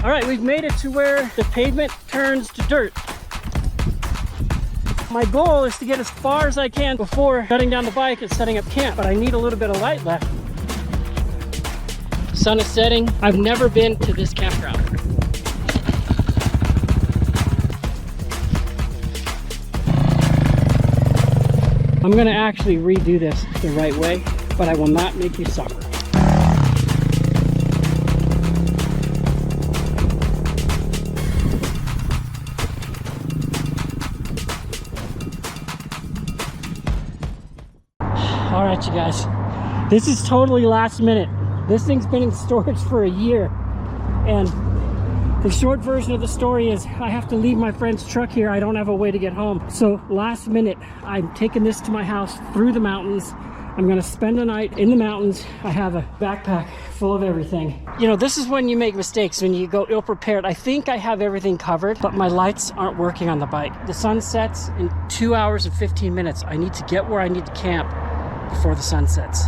All right, we've made it to where the pavement turns to dirt. My goal is to get as far as I can before shutting down the bike and setting up camp, but I need a little bit of light left. Sun is setting. I've never been to this campground. I'm gonna actually redo this the right way, but I will not make you suffer. All right, you guys, this is totally last minute. This thing's been in storage for a year, and the short version of the story is I have to leave my friend's truck here. I don't have a way to get home. So last minute, I'm taking this to my house through the mountains. I'm gonna spend the night in the mountains. I have a backpack full of everything. You know, this is when you make mistakes, when you go ill-prepared. I think I have everything covered, but my lights aren't working on the bike. The sun sets in 2 hours and 15 minutes. I need to get where I need to camp before the sun sets.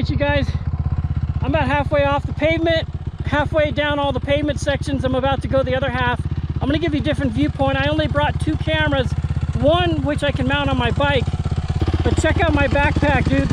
You guys, I'm about halfway off the pavement, halfway down all the pavement sections. I'm about to go the other half. I'm going to give you a different viewpoint. I only brought 2 cameras, one which I can mount on my bike, but check out my backpack, dude.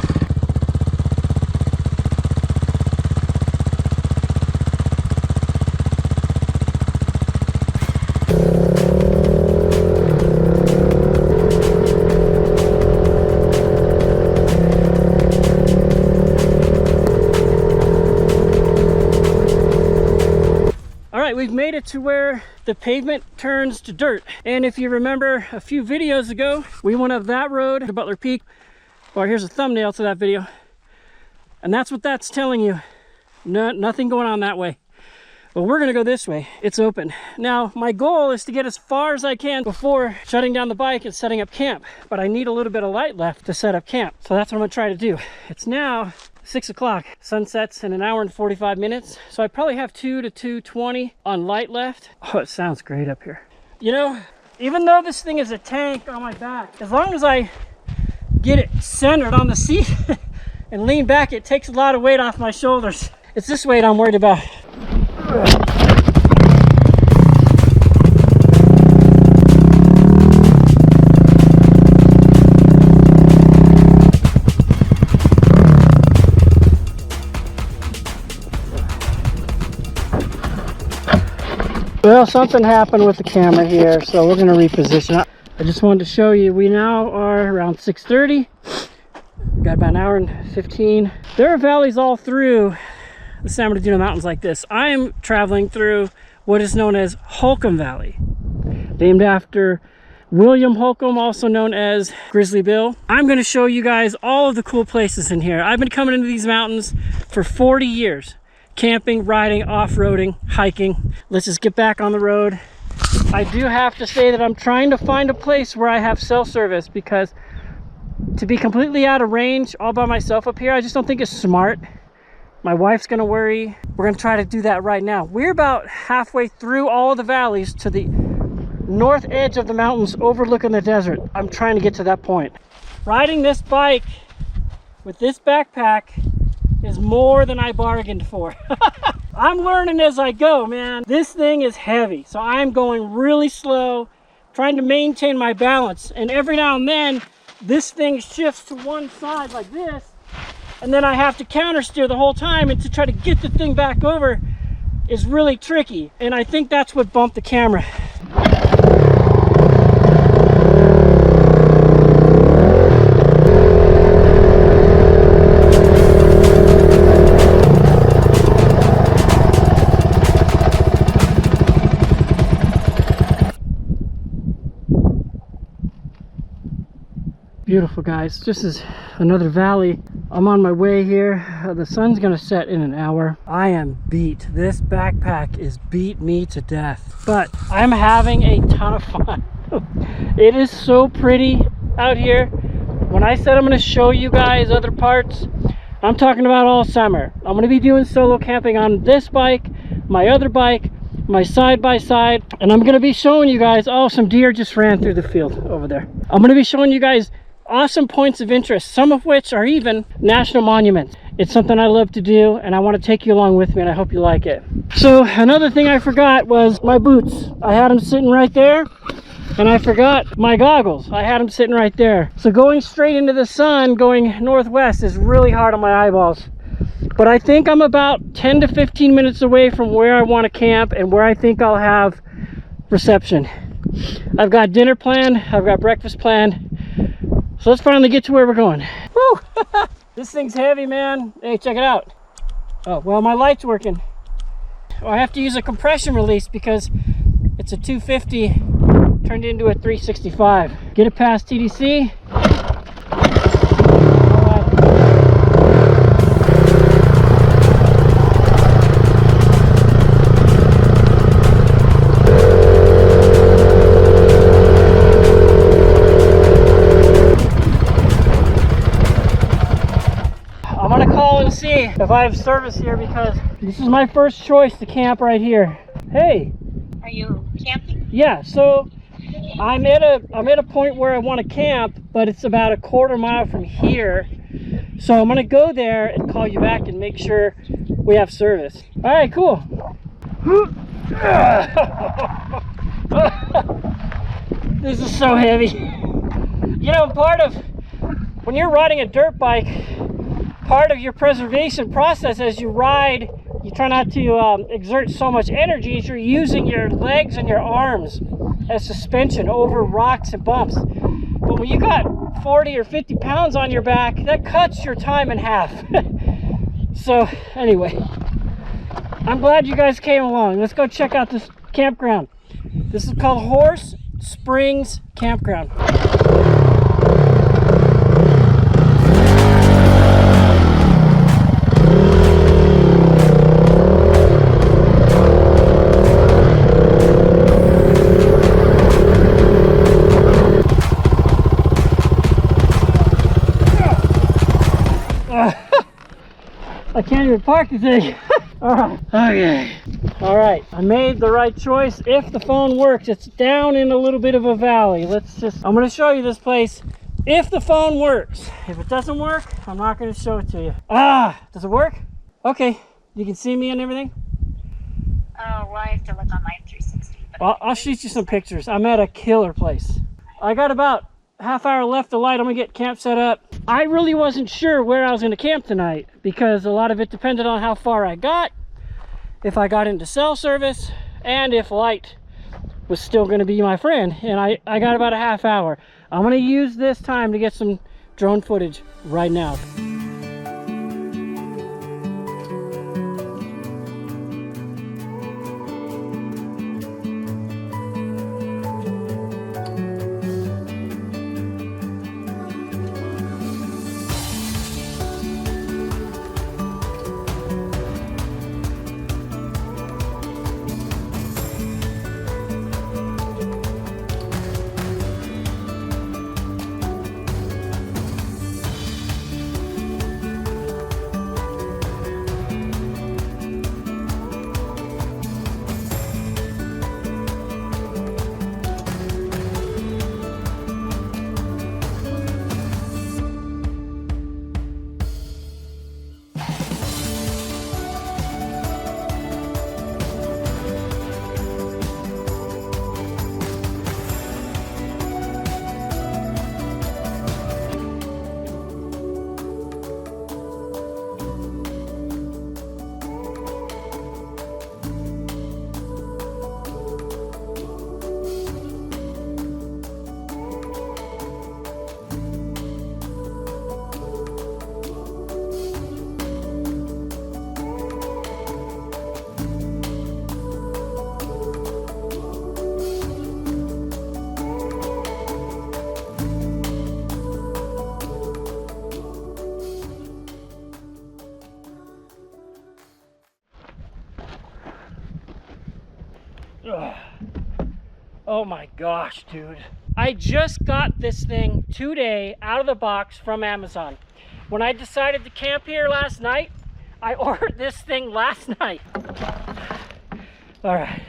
We've made it to where the pavement turns to dirt. And if you remember a few videos ago, we went up that road to Butler Peak. Or here's a thumbnail to that video. And that's what that's telling you. Nothing going on that way. But we're gonna go this way. It's open. Now, my goal is to get as far as I can before shutting down the bike and setting up camp. But I need a little bit of light left to set up camp. So that's what I'm gonna try to do. It's now 6 o'clock. Sun sets in 1 hour and 45 minutes. So I probably have 2 to 2:20 on light left. Oh, it sounds great up here. You know, even though this thing is a tank on my back, as long as I get it centered on the seat and lean back, it takes a lot of weight off my shoulders. It's this weight I'm worried about. Well, something happened with the camera here, so we're going to reposition it. I just wanted to show you, we now are around 6:30. Got about 1 hour and 15. There are valleys all through the San Bernardino Mountains like this. I am traveling through what is known as Holcomb Valley, named after William Holcomb, also known as Grizzly Bill. I'm going to show you guys all of the cool places in here. I've been coming into these mountains for 40 years. Camping, riding, off-roading, hiking. Let's just get back on the road. I do have to say that I'm trying to find a place where I have cell service, because to be completely out of range all by myself up here, I just don't think it's smart. My wife's gonna worry. We're gonna try to do that right now. We're about halfway through all of the valleys to the north edge of the mountains overlooking the desert. I'm trying to get to that point. Riding this bike with this backpack is more than I bargained for. I'm learning as I go, man. This thing is heavy, so I'm going really slow, trying to maintain my balance. And every now and then, this thing shifts to one side like this, and then I have to counter steer the whole time, and to try to get the thing back over is really tricky. And I think that's what bumped the camera. Beautiful, guys. This is another valley I'm on my way here. The sun's gonna set in an hour. I am beat. This backpack is beat me to death, but I'm having a ton of fun. It is so pretty out here. When I said I'm gonna show you guys other parts, I'm talking about all summer. I'm gonna be doing solo camping on this bike, my other bike, my side-by-side, and I'm gonna be showing you guys, oh, some deer just ran through the field over there. I'm gonna be showing you guys awesome points of interest, some of which are even national monuments. It's something I love to do, and I want to take you along with me, and I hope you like it. So another thing I forgot was my boots. I had them sitting right there, and I forgot my goggles. I had them sitting right there. So going straight into the sun, going northwest, is really hard on my eyeballs. But I think I'm about 10 to 15 minutes away from where I want to camp and where I think I'll have reception. I've got dinner planned, I've got breakfast planned. So let's finally get to where we're going. Woo! This thing's heavy, man. Hey, check it out. Oh, well, my light's working. Oh, I have to use a compression release because it's a 250 turned into a 365. Get it past TDC. I'm gonna call and see if I have service here because this is my first choice to camp right here. Hey. Are you camping? Yeah, so I'm at a point where I want to camp, but it's about a quarter mile from here. So I'm gonna go there and call you back and make sure we have service. All right, cool. This is so heavy. You know, part of when you're riding a dirt bike, part of your preservation process as you ride, you try not to exert so much energy as you're using your legs and your arms as suspension over rocks and bumps. But when you got 40 or 50 pounds on your back, that cuts your time in half. So anyway, I'm glad you guys came along. Let's go check out this campground. This is called Horse Springs Campground. I can't even park the thing. All right. Okay. All right. I made the right choice. If the phone works, it's down in a little bit of a valley. I'm going to show you this place if the phone works. If it doesn't work, I'm not going to show it to you. Does it work? Okay. You can see me and everything? Oh, well, I have to look on my 360. But I'll shoot you some pictures. I'm at a killer place. I got about half hour left to light. I'm gonna get camp set up. I really wasn't sure where I was gonna camp tonight because a lot of it depended on how far I got, if I got into cell service, and if light was still gonna be my friend. And I got about a half hour. I'm gonna use this time to get some drone footage right now. Ugh. Oh my gosh, dude. I just got this thing today out of the box from Amazon. When I decided to camp here last night, I ordered this thing last night. All right.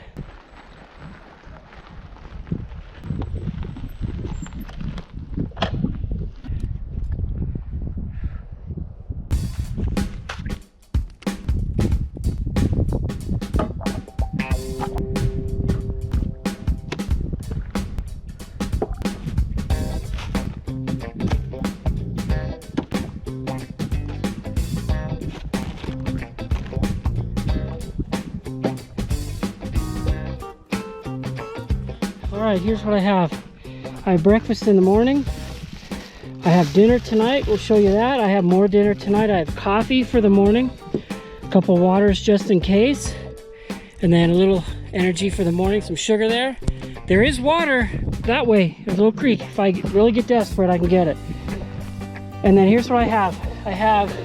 All right, here's what I have. I have breakfast in the morning. I have dinner tonight. We'll show you that. I have more dinner tonight. I have coffee for the morning, a couple waters just in case, and then a little energy for the morning, some sugar there. There is water that way. There's a little creek. If I really get desperate, I can get it. And then here's what I have. I have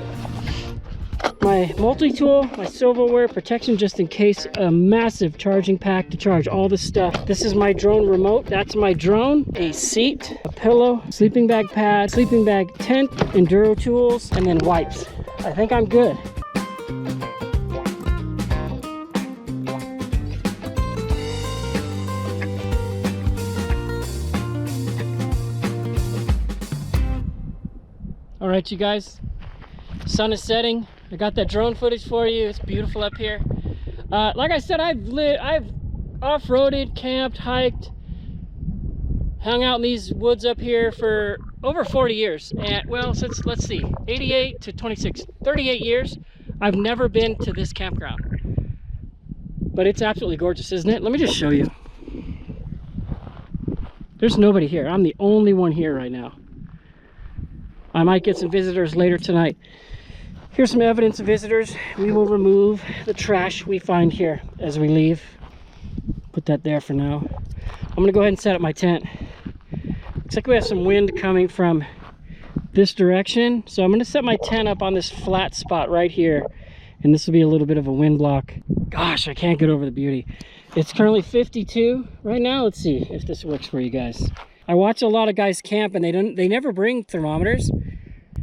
my multi-tool, my silverware protection just in case, a massive charging pack to charge all this stuff. This is my drone remote. That's my drone. A seat, a pillow, sleeping bag pad, sleeping bag tent, enduro tools, and then wipes. I think I'm good. All right, you guys, sun is setting. I got that drone footage for you. It's beautiful up here. Like I said, I've off-roaded, camped, hiked, hung out in these woods up here for over 40 years. And well, since, let's see, 88 to 26, 38 years, I've never been to this campground. But it's absolutely gorgeous, isn't it? Let me just show you. There's nobody here. I'm the only one here right now. I might get some visitors later tonight. Here's some evidence of visitors. We will remove the trash we find here as we leave. Put that there for now. I'm gonna go ahead and set up my tent. Looks like we have some wind coming from this direction. So I'm gonna set my tent up on this flat spot right here. And this will be a little bit of a wind block. Gosh, I can't get over the beauty. It's currently 52 right now. Let's see if this works for you guys. I watch a lot of guys camp and they never bring thermometers.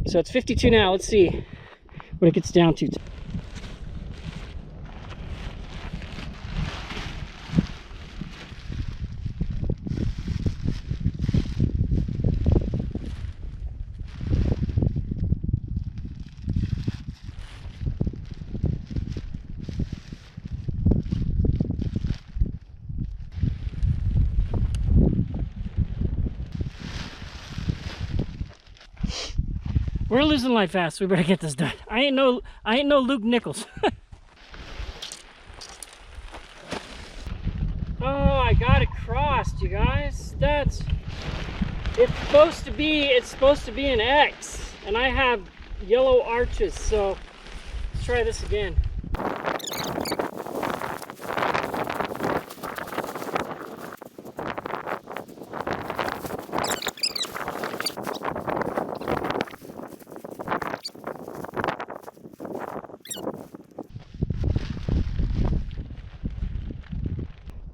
So it's 52 now. Let's see what it gets down to. We're losing light fast, so we better get this done. I ain't no Luke Nichols. Oh, I got it crossed, you guys. It's supposed to be an X, and I have yellow arches, so let's try this again.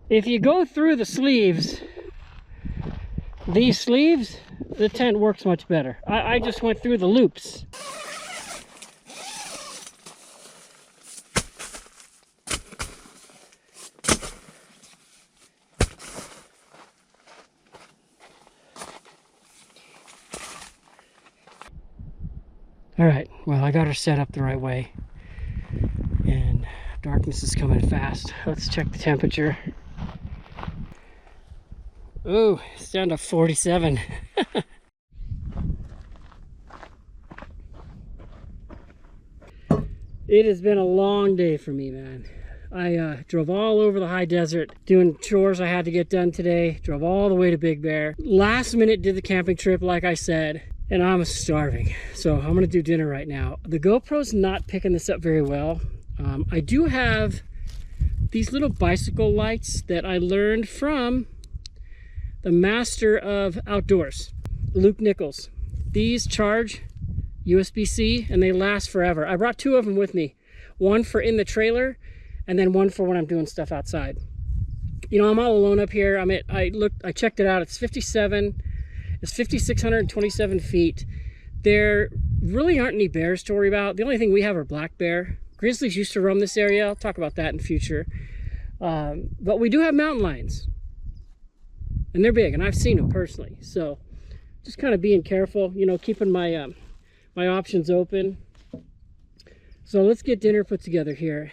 If you go through the sleeves, these sleeves, the tent works much better. I just went through the loops. All right, well, I got her set up the right way, and darkness is coming fast. Let's check the temperature. Ooh, it's down to 47. It has been a long day for me, man. I drove all over the high desert doing chores I had to get done today. Drove all the way to Big Bear. Last minute did the camping trip, like I said, and I'm starving. So I'm gonna do dinner right now. The GoPro's not picking this up very well. I do have these little bicycle lights that I learned from the master of outdoors, Luke Nichols. These charge USB-C and they last forever. I brought two of them with me. One for in the trailer and then one for when I'm doing stuff outside. You know, I'm all alone up here. I checked it out. It's 5,627 feet. There really aren't any bears to worry about. The only thing we have are black bear. Grizzlies used to roam this area. I'll talk about that in the future. But we do have mountain lions. And they're big, and I've seen them personally. So just kind of being careful, you know, keeping my my options open. So let's get dinner put together here.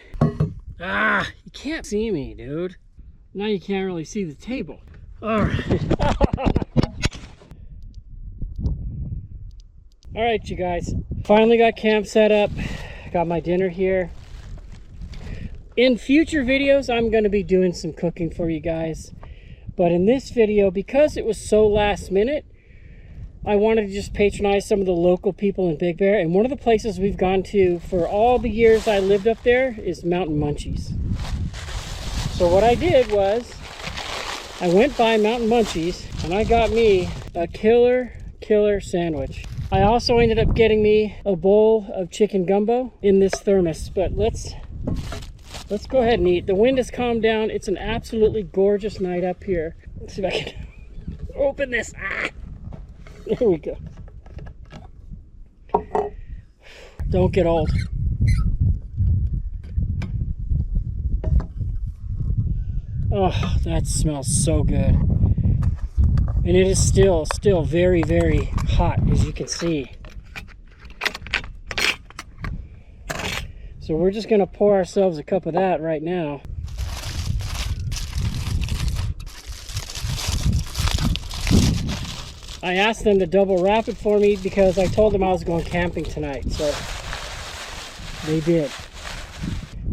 Ah, you can't see me, dude. Now you can't really see the table. All right. All right, you guys. Finally got camp set up. Got my dinner here. In future videos, I'm going to be doing some cooking for you guys. But in this video, because it was so last minute, I wanted to just patronize some of the local people in Big Bear. And one of the places we've gone to for all the years I lived up there is Mountain Munchies. So what I did was, I went by Mountain Munchies and I got me a killer sandwich. I also ended up getting me a bowl of chicken gumbo in this thermos. But let's go ahead and eat. The wind has calmed down. It's an absolutely gorgeous night up here. Let's see if I can open this. Ah, there we go. Don't get old. Oh, that smells so good. And it is still very, very hot, as you can see. So we're just gonna pour ourselves a cup of that right now. I asked them to double wrap it for me because I told them I was going camping tonight, so they did.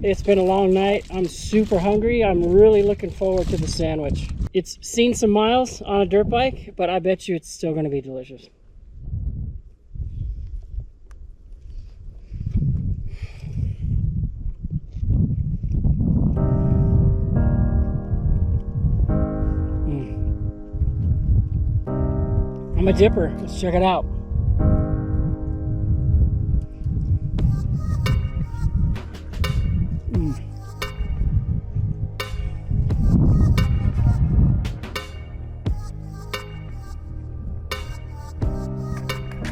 It's been a long night. I'm super hungry. I'm really looking forward to the sandwich. It's seen some miles on a dirt bike, but I bet you it's still gonna be delicious. I'm a dipper. Let's check it out.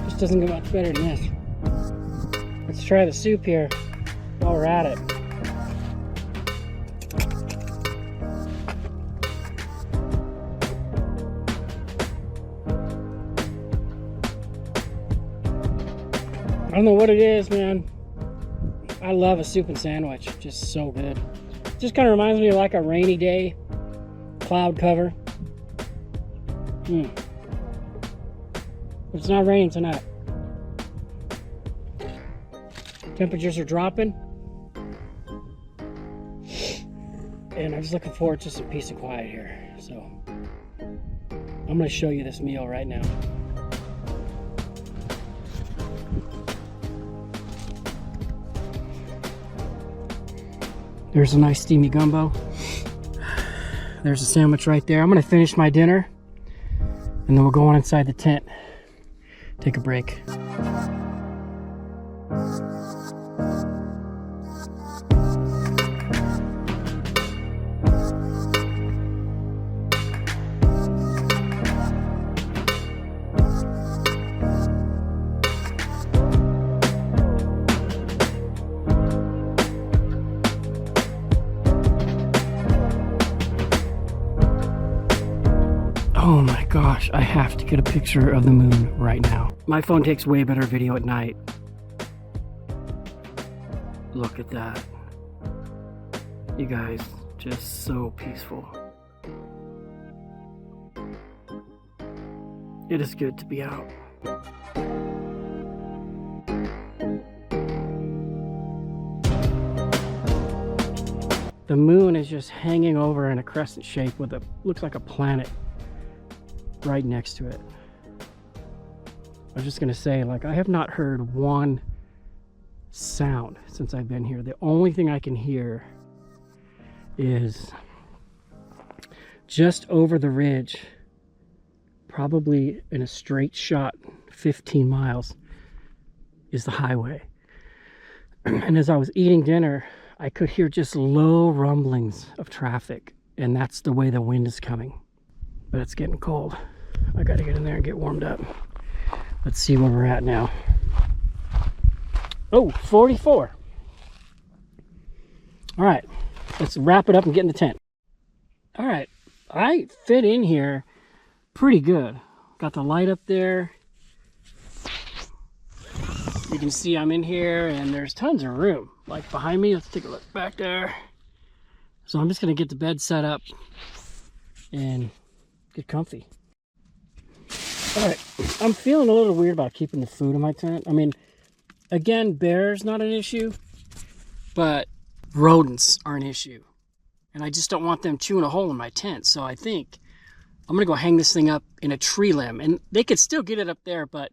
Just doesn't get much better than this. Let's try the soup here while we're at it. I don't know what it is, man. I love a soup and sandwich. Just so good. Just kind of reminds me of like a rainy day, cloud cover. But it's not raining tonight. Temperatures are dropping. And I'm just looking forward to some peace and quiet here. So I'm going to show you this meal right now. There's a nice steamy gumbo. There's a sandwich right there. I'm gonna finish my dinner and then we'll go on inside the tent. Take a break. Oh my gosh, I have to get a picture of the moon right now. My phone takes way better video at night. Look at that. You guys, just so peaceful. It is good to be out. The moon is just hanging over in a crescent shape with a, looks like a planet right next to it. I was just gonna say, like, I have not heard one sound since I've been here. The only thing I can hear is just over the ridge, probably in a straight shot 15 miles, is the highway. And as I was eating dinner, I could hear just low rumblings of traffic. and that's the way the wind is coming. But it's getting cold. I gotta get in there and get warmed up. Let's see where we're at now. Oh, 44. All right, let's wrap it up and get in the tent. All right, I fit in here pretty good. Got the light up there. You can see I'm in here and there's tons of room. Like behind me, let's take a look back there. So I'm just gonna get the bed set up and get comfy. All right, I'm feeling a little weird about keeping the food in my tent. I mean, again, bears not an issue, but rodents are an issue. And I just don't want them chewing a hole in my tent. So I think I'm gonna go hang this thing up in a tree limb. And they could still get it up there, but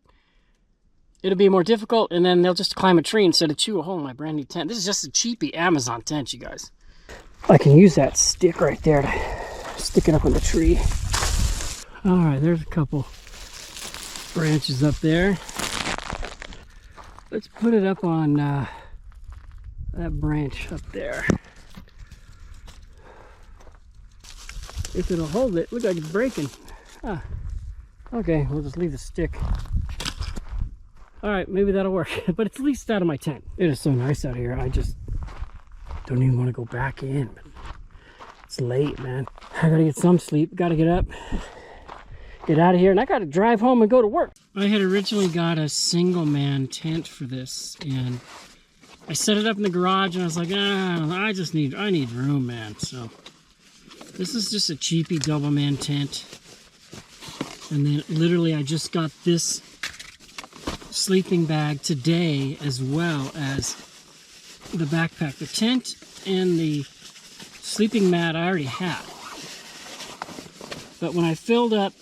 it'll be more difficult, and then they'll just climb a tree instead of chew a hole in my brand new tent. This is just a cheapy Amazon tent, you guys. I can use that stick right there to stick it up on the tree. All right, there's a couple branches up there. Let's put it up on that branch up there. If it'll hold it, looks like it's breaking. Ah, okay, we'll just leave the stick. All right, maybe that'll work, but it's at least out of my tent. It is so nice out here. I just don't even want to go back in. It's late, man. I gotta get some sleep. Gotta get up, get out of here, and I gotta drive home and go to work. I had originally got a single man tent for this, and I set it up in the garage, and I was like, I need room, man. So this is just a cheapy double man tent. And then literally I just got this sleeping bag today, as well as the backpack. The tent and the sleeping mat I already had, but when I filled up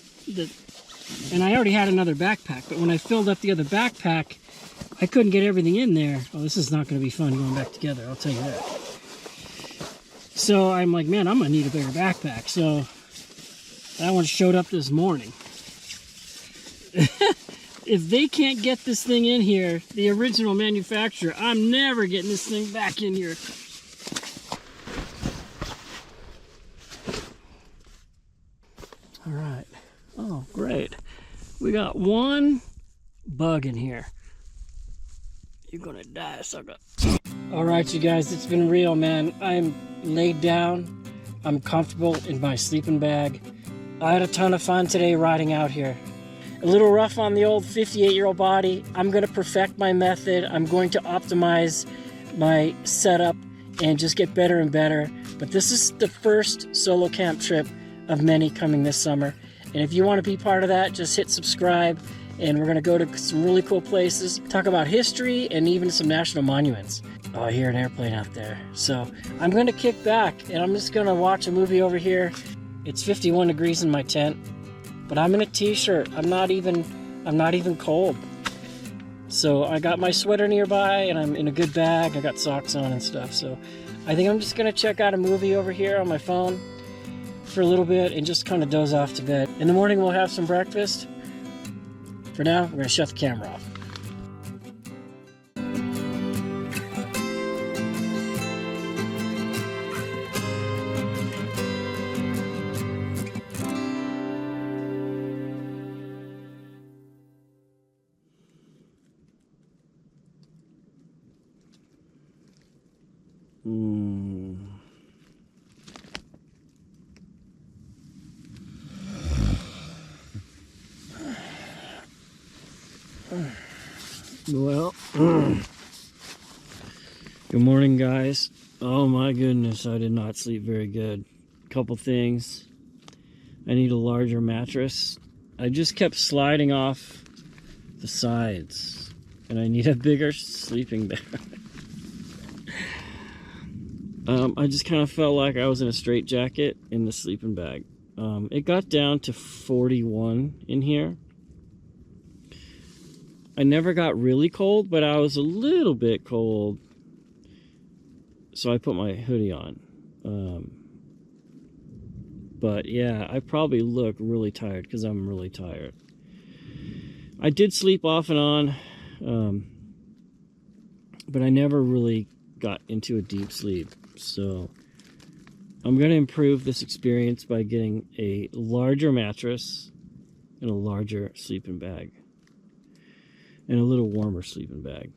and I already had another backpack, but when I filled up the other backpack, I couldn't get everything in there. Oh, this is not going to be fun going back together, I'll tell you that. So I'm like, man, I'm gonna need a bigger backpack. So that one showed up this morning. If they can't get this thing in here, the original manufacturer, I'm never getting this thing back in here. All right. Oh, great. We got one bug in here. You're gonna die, sucker. All right, you guys, it's been real, man. I'm laid down. I'm comfortable in my sleeping bag. I had a ton of fun today riding out here. A little rough on the old 58-year-old body. I'm going to perfect my method. I'm going to optimize my setup and just get better and better. But this is the first solo camp trip of many coming this summer. And if you want to be part of that, just hit subscribe. And we're going to go to some really cool places, talk about history and even some national monuments. Oh, I hear an airplane out there. So I'm going to kick back and I'm just going to watch a movie over here. It's 51 degrees in my tent. But I'm in a t-shirt. I'm not even cold. So I got my sweater nearby and I'm in a good bag. I got socks on and stuff. So I think I'm just gonna check out a movie over here on my phone for a little bit and just kind of doze off to bed. In the morning we'll have some breakfast. For now, we're gonna shut the camera off. Well, good morning, guys. Oh my goodness, I did not sleep very good. Couple things. I need a larger mattress. I just kept sliding off the sides, and I need a bigger sleeping bag. I just kind of felt like I was in a straitjacket in the sleeping bag. It got down to 41 in here. I never got really cold, but I was a little bit cold. So I put my hoodie on. But yeah, I probably look really tired because I'm really tired. I did sleep off and on, but I never really got into a deep sleep. So I'm going to improve this experience by getting a larger mattress and a larger sleeping bag. And a little warmer sleeping bag.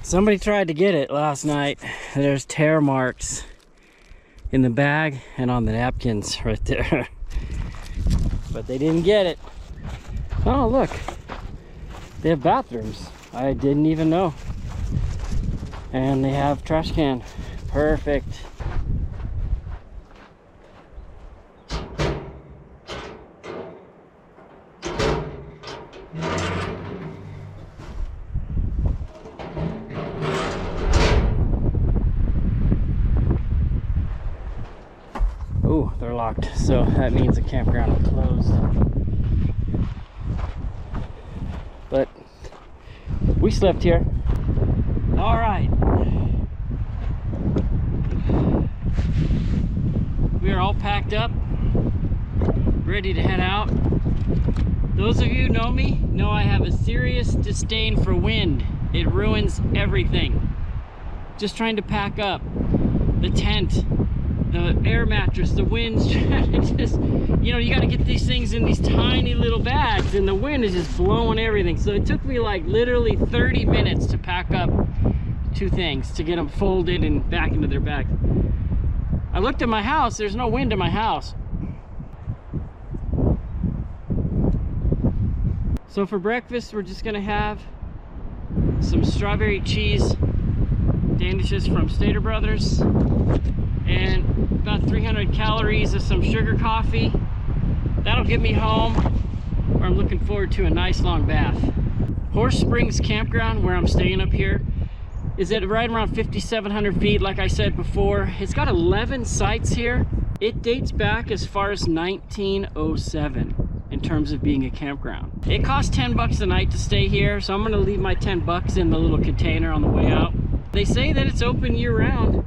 Somebody tried to get it last night. There's tear marks in the bag and on the napkins right there. But they didn't get it. Oh, look. They have bathrooms. I didn't even know. And they have trash can. Perfect. Oh, they're locked, so that means the campground is closed. But we slept here. All right. We are all packed up, ready to head out. Those of you who know me know I have a serious disdain for wind. It ruins everything. Just trying to pack up the tent, the air mattress, the wind's just, you know, you got to get these things in these tiny little bags and the wind is just blowing everything. So it took me like literally 30 minutes to pack up 2 things, to get them folded and back into their bags. I looked at my house, there's no wind in my house. So for breakfast, we're just gonna have some strawberry cheese danishes from Stater Brothers and about 300 calories of some sugar coffee. That'll get me home, where I'm looking forward to a nice long bath. Horse Springs Campground, where I'm staying up here, is at right around 5,700 feet, like I said before. It's got 11 sites here. It dates back as far as 1907 in terms of being a campground. It costs 10 bucks a night to stay here, so I'm gonna leave my 10 bucks in the little container on the way out. They say that it's open year-round.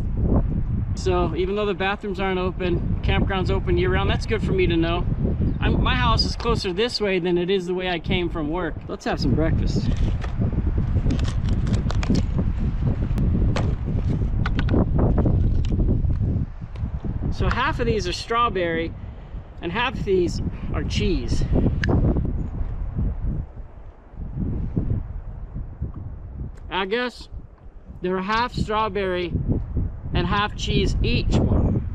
So even though the bathrooms aren't open, campground's open year-round. That's good for me to know. My house is closer this way than it is the way I came from work. Let's have some breakfast. So half of these are strawberry and half of these are cheese. I guess they're half strawberry and half cheese each one.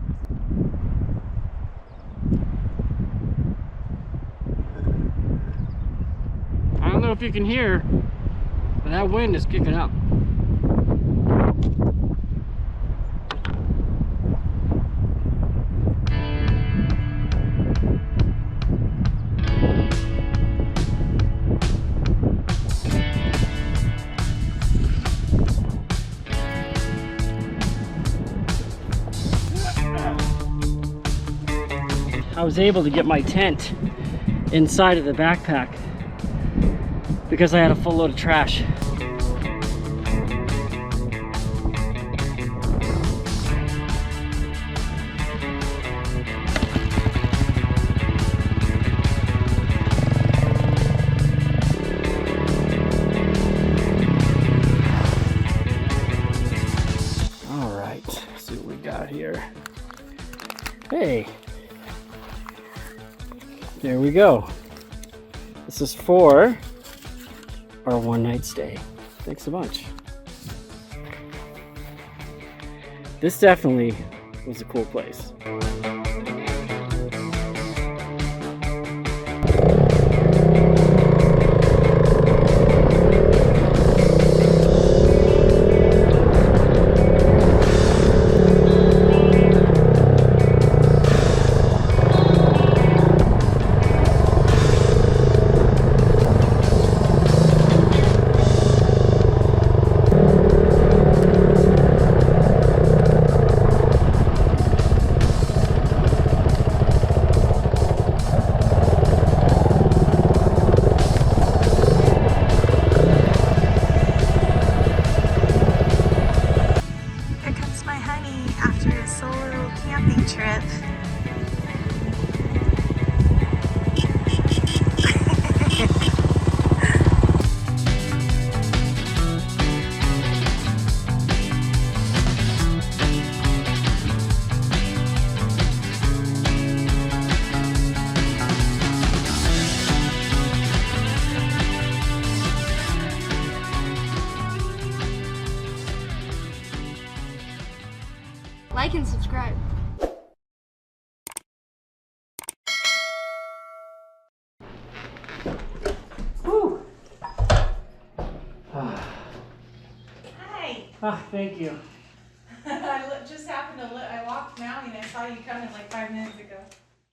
I don't know if you can hear, but that wind is kicking up. I was able to get my tent inside of the backpack because I had a full load of trash. All right, let's see what we got here. Hey. There we go. This is for our one-night stay. Thanks a bunch. This definitely was a cool place. like and subscribe. Woo! Hi. Ah, thank you. I just happened to I walked Maui and I saw you coming like 5 minutes ago.